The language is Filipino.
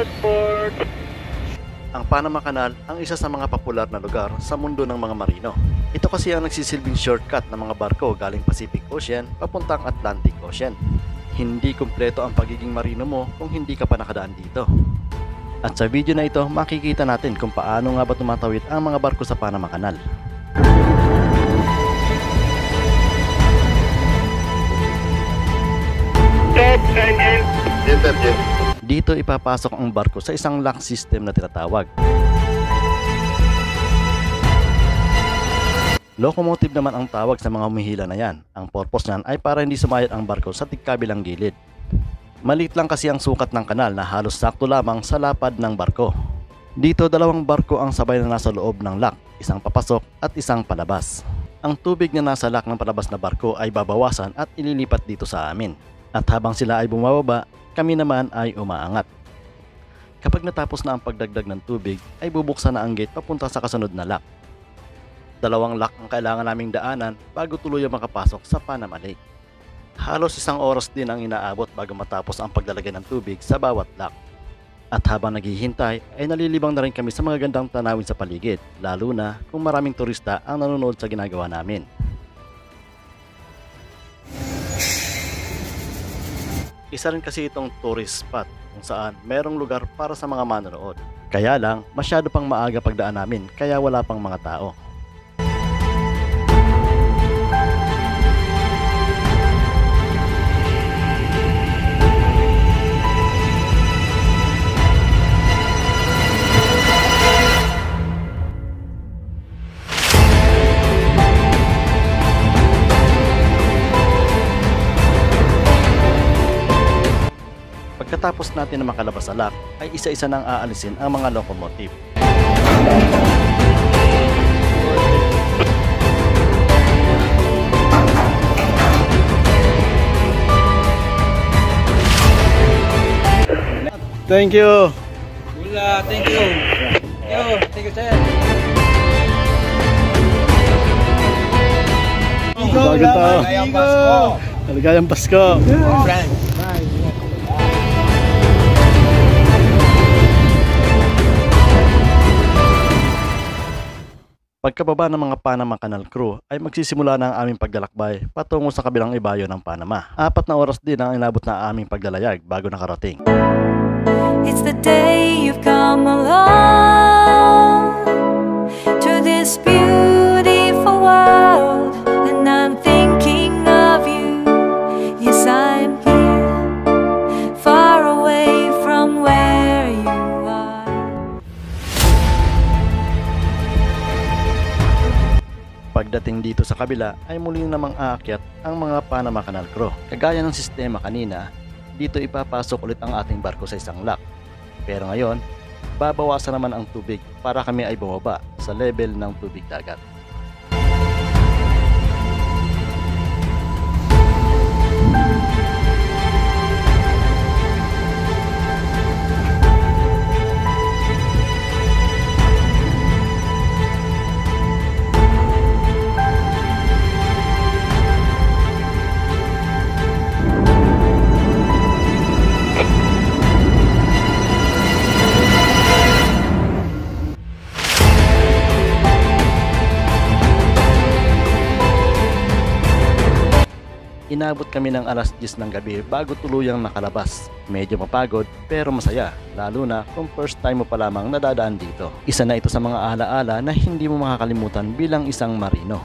Transport. Ang Panama Canal ang isa sa mga popular na lugar sa mundo ng mga marino. Ito kasi ang nagsisilbing shortcut ng mga barko galing Pacific Ocean papuntang Atlantic Ocean. Hindi kumpleto ang pagiging marino mo kung hindi ka pa nakadaan dito. At sa video na ito, makikita natin kung paano nga ba tumatawid ang mga barko sa Panama Canal. Stop engine. Interjet. Dito ipapasok ang barko sa isang lock system na tinatawag. Locomotive naman ang tawag sa mga humihila na yan. Ang purpose niyan ay para hindi sumayad ang barko sa tigkabilang gilid. Maliit lang kasi ang sukat ng kanal na halos sakto lamang sa lapad ng barko. Dito dalawang barko ang sabay na nasa loob ng lock, isang papasok at isang palabas. Ang tubig na nasa lock ng palabas na barko ay babawasan at ililipat dito sa amin. At habang sila ay bumababa, kami naman ay umaangat. Kapag natapos na ang pagdagdag ng tubig, ay bubuksan na ang gate papunta sa kasunod na lock. Dalawang lock ang kailangan naming daanan bago tuluyang makapasok sa Panama Lake. Halos 1 oras din ang inaabot bago matapos ang paglalagay ng tubig sa bawat lock. At habang naghihintay, ay nalilibang na rin kami sa mga gandang tanawin sa paligid, lalo na kung maraming turista ang nanonood sa ginagawa namin. Isa rin kasi itong tourist spot kung saan merong lugar para sa mga manonood. Kaya lang, masyado pang maaga pagdaan namin kaya wala pang mga tao. Pagkatapos natin na makalabas sa lock, ay isa-isa nang aalisin ang mga locomotive. Thank you. Wala, thank you. Thank you, sir. Bago tayo. Maligayang Pasko. Maligayang Pasko. Friend. Pagkababa ng mga Panama Canal crew ay magsisimula na ang aming paglalakbay patungo sa kabilang ibayo ng Panama. 4 na oras din ang inabot na aming paglalayag bago nakarating. It's the day you've come along to this beautiful world, and I'm thinking of you. Yes, I'm here, far away from where you are. Pagdating dito sa kabila ay muli namang aakyat ang mga Panama Canal crew. Kagaya ng sistema kanina, dito ipapasok ulit ang ating barko sa isang lock. Pero ngayon, babawasan naman ang tubig para kami ay bumaba sa level ng tubig dagat. Inabot kami ng alas 10 ng gabi bago tuluyang nakalabas. Medyo mapagod pero masaya, lalo na kung first time mo pa lamang nadadaan dito. Isa na ito sa mga alaala na hindi mo makakalimutan bilang isang marino.